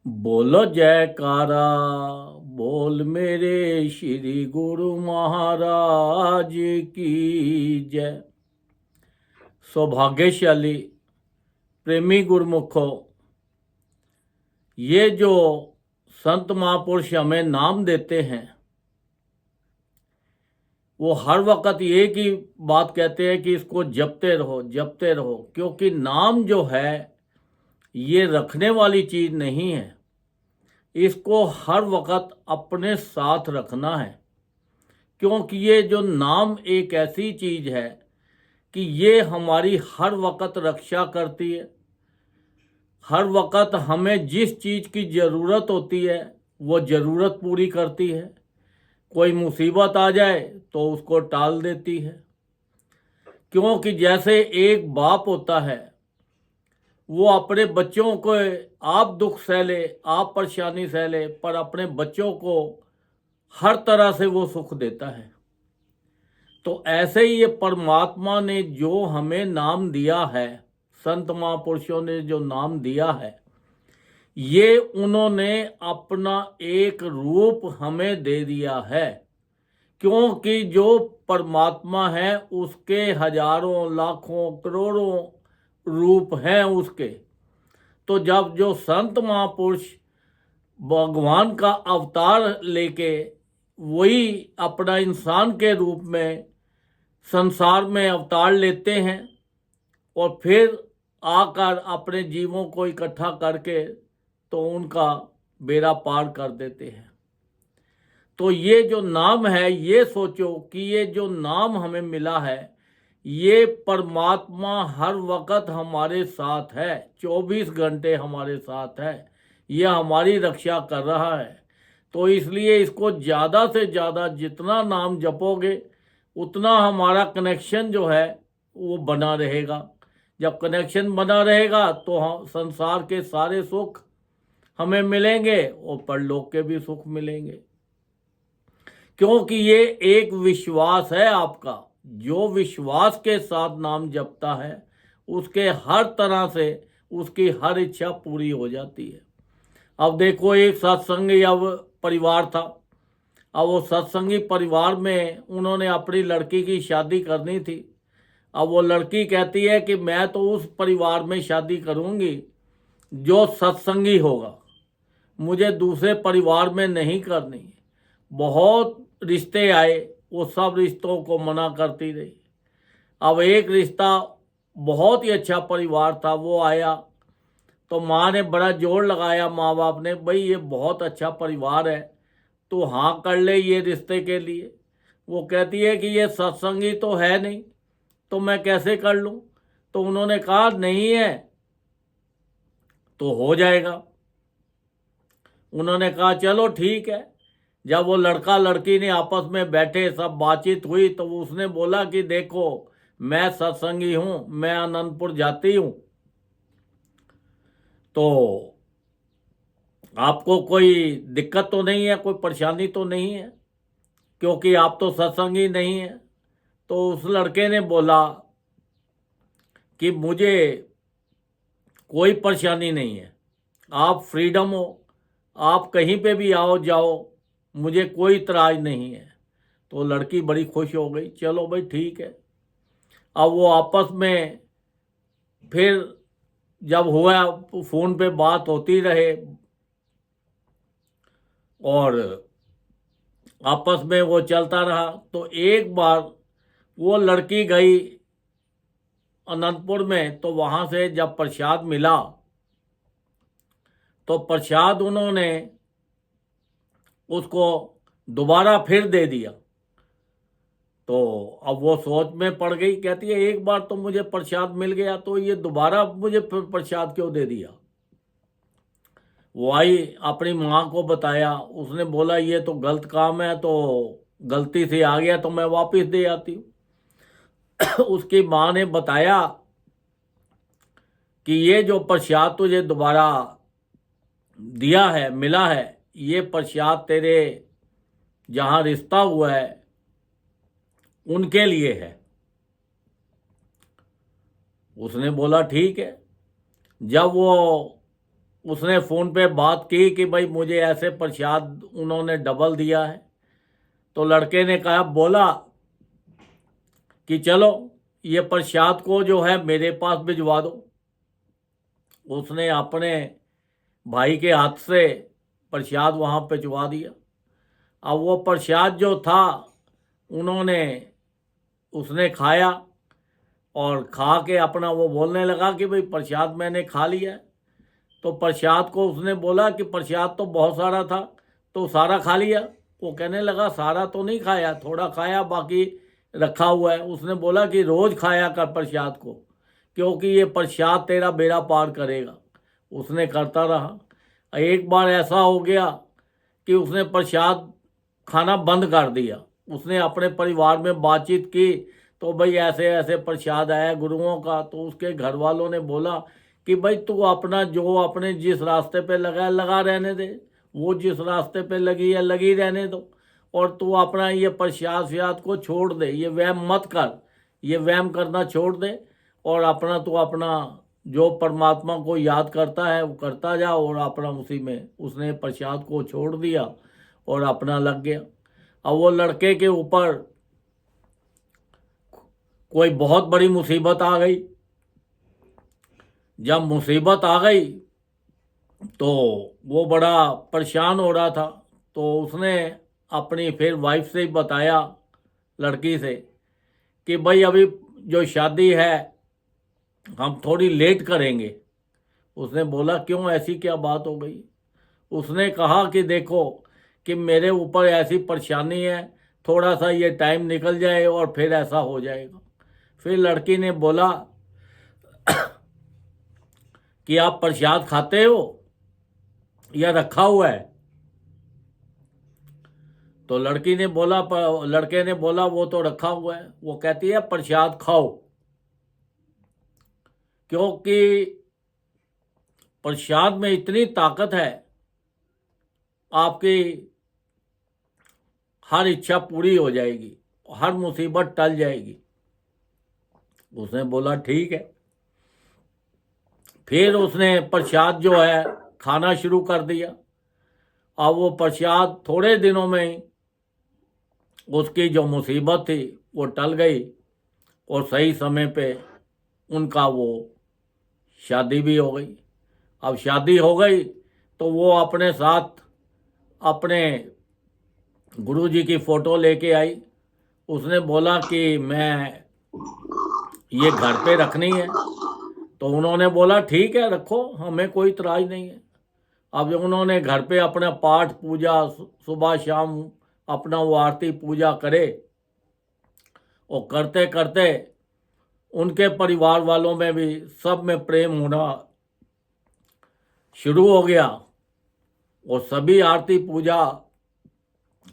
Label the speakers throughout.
Speaker 1: बोलो जयकारा, बोल मेरे श्री गुरु महाराज की जय। सौभाग्यशाली प्रेमी गुरुमुखो, ये जो संत महापुरुष हमें नाम देते हैं वो हर वक्त एक ही बात कहते हैं कि इसको जपते रहो जपते रहो, क्योंकि नाम जो है ये रखने वाली चीज़ नहीं है। इसको हर वक्त अपने साथ रखना है, क्योंकि ये जो नाम एक ऐसी चीज़ है कि ये हमारी हर वक्त रक्षा करती है। हर वक्त हमें जिस चीज़ की ज़रूरत होती है वो ज़रूरत पूरी करती है। कोई मुसीबत आ जाए तो उसको टाल देती है, क्योंकि जैसे एक बाप होता है वो अपने बच्चों को, आप दुख सह ले, आप परेशानी सह ले, पर अपने बच्चों को हर तरह से वो सुख देता है। तो ऐसे ही ये परमात्मा ने जो हमें नाम दिया है, संत महापुरुषों ने जो नाम दिया है, ये उन्होंने अपना एक रूप हमें दे दिया है। क्योंकि जो परमात्मा है उसके हजारों लाखों करोड़ों रूप हैं उसके। तो जब जो संत महापुरुष भगवान का अवतार लेके वही अपना इंसान के रूप में संसार में अवतार लेते हैं और फिर आकर अपने जीवों को इकट्ठा करके तो उनका बेड़ा पार कर देते हैं। तो ये जो नाम है, ये सोचो कि ये जो नाम हमें मिला है ये परमात्मा हर वक्त हमारे साथ है, 24 घंटे हमारे साथ है, ये हमारी रक्षा कर रहा है। तो इसलिए इसको ज़्यादा से ज़्यादा जितना नाम जपोगे उतना हमारा कनेक्शन जो है वो बना रहेगा। जब कनेक्शन बना रहेगा तो हम संसार के सारे सुख हमें मिलेंगे और परलोक के भी सुख मिलेंगे। क्योंकि ये एक विश्वास है आपका। जो विश्वास के साथ नाम जपता है उसके हर तरह से उसकी हर इच्छा पूरी हो जाती है। अब देखो, एक सत्संगी अब परिवार था। अब वो सत्संगी परिवार में उन्होंने अपनी लड़की की शादी करनी थी। अब वो लड़की कहती है कि मैं तो उस परिवार में शादी करूंगी जो सत्संगी होगा, मुझे दूसरे परिवार में नहीं करनी। बहुत रिश्ते आए, वो सब रिश्तों को मना करती रही। अब एक रिश्ता बहुत ही अच्छा परिवार था, वो आया तो माँ ने बड़ा जोर लगाया, माँ बाप ने, भाई ये बहुत अच्छा परिवार है तो हाँ कर ले ये रिश्ते के लिए। वो कहती है कि ये सत्संगी तो है नहीं तो मैं कैसे कर लूँ। तो उन्होंने कहा नहीं है तो हो जाएगा। उन्होंने कहा चलो ठीक है। जब वो लड़का लड़की ने आपस में बैठे, सब बातचीत हुई, तो उसने बोला कि देखो मैं सत्संगी हूँ, मैं अनंतपुर जाती हूँ, तो आपको कोई दिक्कत तो नहीं है, कोई परेशानी तो नहीं है, क्योंकि आप तो सत्संगी नहीं है। तो उस लड़के ने बोला कि मुझे कोई परेशानी नहीं है, आप फ्रीडम हो, आप कहीं पे भी आओ जाओ, मुझे कोई इतराज नहीं है। तो लड़की बड़ी खुश हो गई, चलो भाई ठीक है। अब वो आपस में फिर जब हुआ फ़ोन पे बात होती रहे और आपस में वो चलता रहा। तो एक बार वो लड़की गई अनंतपुर में, तो वहाँ से जब प्रसाद मिला तो प्रसाद उन्होंने उसको दोबारा फिर दे दिया। तो अब वो सोच में पड़ गई, कहती है एक बार तो मुझे प्रसाद मिल गया तो ये दोबारा मुझे फिर प्रसाद क्यों दे दिया। वो आई, अपनी माँ को बताया, उसने बोला ये तो गलत काम है, तो गलती से आ गया तो मैं वापस दे आती हूँ। उसकी माँ ने बताया कि ये जो प्रसाद तुझे दोबारा दिया है, मिला है, ये प्रसाद तेरे जहाँ रिश्ता हुआ है उनके लिए है। उसने बोला ठीक है। जब वो उसने फ़ोन पे बात की कि भाई मुझे ऐसे प्रसाद उन्होंने डबल दिया है। तो लड़के ने कहा, बोला कि चलो ये प्रसाद को जो है मेरे पास भिजवा दो। उसने अपने भाई के हाथ से प्रसाद वहाँ भिजवा दिया। अब वो प्रसाद जो था उन्होंने उसने खाया और खा के अपना वो बोलने लगा कि भाई प्रसाद मैंने खा लिया है। तो प्रसाद को उसने बोला कि प्रसाद तो बहुत सारा था, तो सारा खा लिया? वो कहने लगा सारा तो नहीं खाया, थोड़ा खाया, बाकी रखा हुआ है। उसने बोला कि रोज़ खाया कर प्रसाद को, क्योंकि ये प्रसाद तेरा बेड़ा पार करेगा। उसने करता रहा। एक बार ऐसा हो गया कि उसने प्रसाद खाना बंद कर दिया। उसने अपने परिवार में बातचीत की, तो भाई ऐसे ऐसे प्रसाद आया गुरुओं का। तो उसके घर वालों ने बोला कि भाई तू अपना जो अपने जिस रास्ते पे लगा है लगा रहने दे, वो जिस रास्ते पे लगी है लगी रहने दो, और तू अपना ये प्रसाद व्याद को छोड़ दे, ये वहम मत कर, ये वहम करना छोड़ दे, और अपना तू अपना जो परमात्मा को याद करता है वो करता जा, और अपना उसी में उसने प्रसाद को छोड़ दिया और अपना लग गया। अब वो लड़के के ऊपर कोई बहुत बड़ी मुसीबत आ गई। जब मुसीबत आ गई तो वो बड़ा परेशान हो रहा था। तो उसने अपनी फिर वाइफ से ही बताया, लड़की से, कि भाई अभी जो शादी है हम थोड़ी लेट करेंगे। उसने बोला क्यों, ऐसी क्या बात हो गई? उसने कहा कि देखो कि मेरे ऊपर ऐसी परेशानी है, थोड़ा सा ये टाइम निकल जाए और फिर ऐसा हो जाएगा। फिर लड़की ने बोला कि आप प्रसाद खाते हो या रखा हुआ है? तो लड़के ने बोला वो तो रखा हुआ है। वो कहती है प्रसाद खाओ, क्योंकि प्रसाद में इतनी ताकत है, आपकी हर इच्छा पूरी हो जाएगी, हर मुसीबत टल जाएगी। उसने बोला ठीक है। फिर उसने प्रसाद जो है खाना शुरू कर दिया। अब वो प्रसाद थोड़े दिनों में ही उसकी जो मुसीबत थी वो टल गई, और सही समय पे उनका वो शादी भी हो गई। अब शादी हो गई तो वो अपने साथ अपने गुरुजी की फ़ोटो लेके आई। उसने बोला कि मैं ये घर पे रखनी है। तो उन्होंने बोला ठीक है रखो, हमें कोई इतराज़ नहीं है। अब उन्होंने घर पे अपना पाठ पूजा सुबह शाम अपना वो आरती पूजा करे, और करते करते उनके परिवार वालों में भी सब में प्रेम होना शुरू हो गया, और सभी आरती पूजा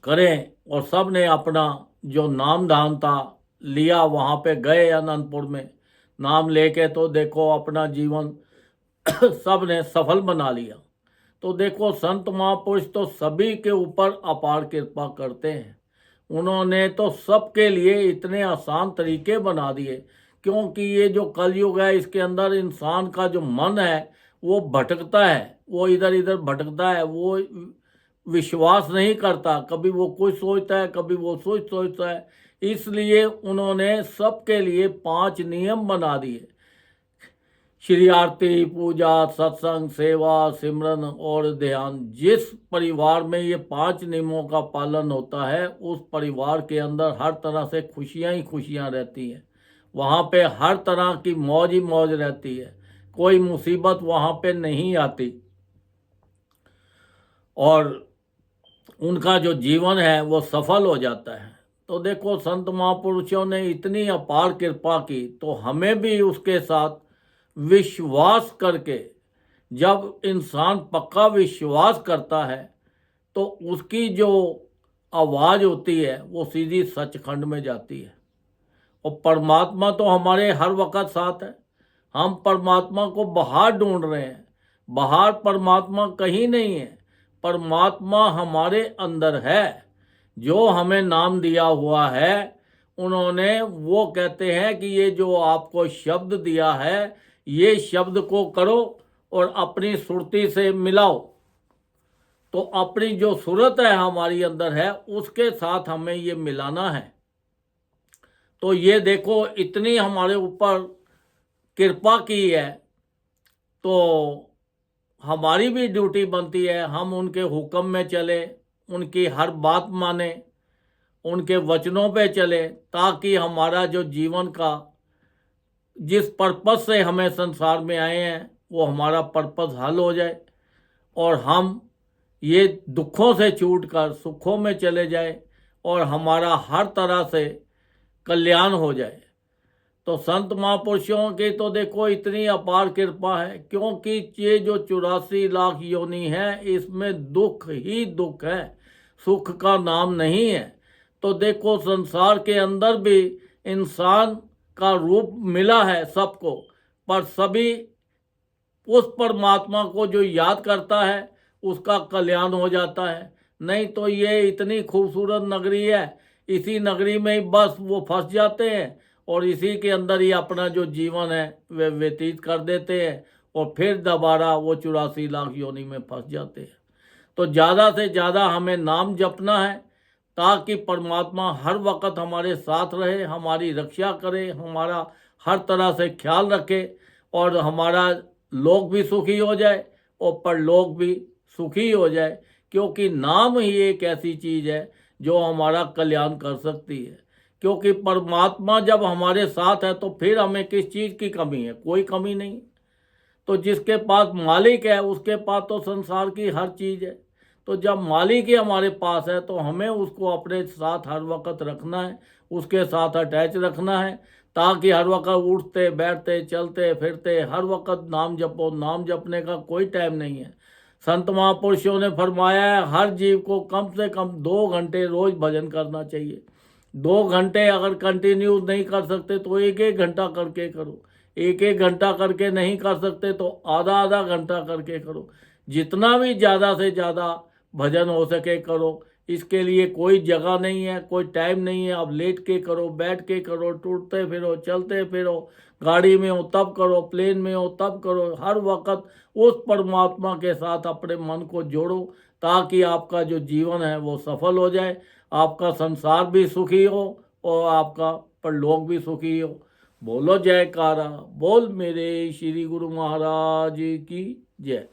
Speaker 1: करें, और सब ने अपना जो नाम दान था लिया। वहाँ पे गए अनंतपुर में, नाम लेके तो देखो अपना जीवन सब ने सफल बना लिया। तो देखो संत महापुरुष तो सभी के ऊपर अपार कृपा करते हैं। उन्होंने तो सबके लिए इतने आसान तरीके बना दिए, क्योंकि ये जो कलयुग है इसके अंदर इंसान का जो मन है वो भटकता है, वो इधर इधर भटकता है, वो विश्वास नहीं करता, कभी वो कुछ सोचता है कभी वो सोचता है। इसलिए उन्होंने सबके लिए 5 नियम बना दिए। श्री आरती पूजा सत्संग सेवा सिमरन और ध्यान। जिस परिवार में ये 5 नियमों का पालन होता है उस परिवार के अंदर हर तरह से खुशियां ही खुशियां रहती हैं। वहाँ पे हर तरह की मौज ही मौज रहती है, कोई मुसीबत वहाँ पे नहीं आती, और उनका जो जीवन है वो सफल हो जाता है। तो देखो संत महापुरुषों ने इतनी अपार कृपा की, तो हमें भी उसके साथ विश्वास करके, जब इंसान पक्का विश्वास करता है तो उसकी जो आवाज़ होती है वो सीधी सचखंड में जाती है। और परमात्मा तो हमारे हर वक्त साथ है। हम परमात्मा को बाहर ढूंढ रहे हैं, बाहर परमात्मा कहीं नहीं है, परमात्मा हमारे अंदर है। जो हमें नाम दिया हुआ है उन्होंने, वो कहते हैं कि ये जो आपको शब्द दिया है ये शब्द को करो और अपनी सुरती से मिलाओ। तो अपनी जो सूरत है हमारी अंदर है उसके साथ हमें ये मिलाना है। तो ये देखो इतनी हमारे ऊपर कृपा की है, तो हमारी भी ड्यूटी बनती है हम उनके हुक्म में चले, उनकी हर बात माने, उनके वचनों पे चले, ताकि हमारा जो जीवन का जिस पर्पस से हमें संसार में आए हैं वो हमारा पर्पस हल हो जाए और हम ये दुखों से छूट कर सुखों में चले जाए और हमारा हर तरह से कल्याण हो जाए। तो संत महापुरुषों की तो देखो इतनी अपार कृपा है, क्योंकि ये जो 84 लाख योनि है इसमें दुख ही दुख है, सुख का नाम नहीं है। तो देखो संसार के अंदर भी इंसान का रूप मिला है सबको, पर सभी उस परमात्मा को जो याद करता है उसका कल्याण हो जाता है। नहीं तो ये इतनी खूबसूरत नगरी है, इसी नगरी में ही बस वो फंस जाते हैं और इसी के अंदर ही अपना जो जीवन है वे व्यतीत कर देते हैं और फिर दोबारा वो 84 लाख योनि में फंस जाते हैं। तो ज़्यादा से ज़्यादा हमें नाम जपना है ताकि परमात्मा हर वक्त हमारे साथ रहे, हमारी रक्षा करे, हमारा हर तरह से ख्याल रखे और हमारा लोक भी सुखी हो जाए और परलोक भी सुखी हो जाए। क्योंकि नाम ही एक ऐसी चीज़ है जो हमारा कल्याण कर सकती है। क्योंकि परमात्मा जब हमारे साथ है तो फिर हमें किस चीज़ की कमी है? कोई कमी नहीं। तो जिसके पास मालिक है उसके पास तो संसार की हर चीज़ है। तो जब मालिक ही हमारे पास है तो हमें उसको अपने साथ हर वक्त रखना है, उसके साथ अटैच रखना है, ताकि हर वक्त उठते बैठते चलते फिरते हर वक्त नाम जपो। नाम जपने का कोई टाइम नहीं है। संत महापुरुषों ने फरमाया है हर जीव को कम से कम 2 घंटे रोज भजन करना चाहिए। 2 घंटे अगर कंटिन्यू नहीं कर सकते तो 1-1 घंटा करके करो, 1-1 घंटा करके नहीं कर सकते तो आधा आधा घंटा करके करो। जितना भी ज़्यादा से ज़्यादा भजन हो सके करो। इसके लिए कोई जगह नहीं है, कोई टाइम नहीं है। आप लेट के करो, बैठ के करो, टूटते फिरो, चलते फिरो, गाड़ी में हो तब करो, प्लेन में हो तब करो। हर वक्त उस परमात्मा के साथ अपने मन को जोड़ो ताकि आपका जो जीवन है वो सफल हो जाए, आपका संसार भी सुखी हो और आपका परलोक भी सुखी हो। बोलो जयकारा, बोल मेरे श्री गुरु महाराज की जय।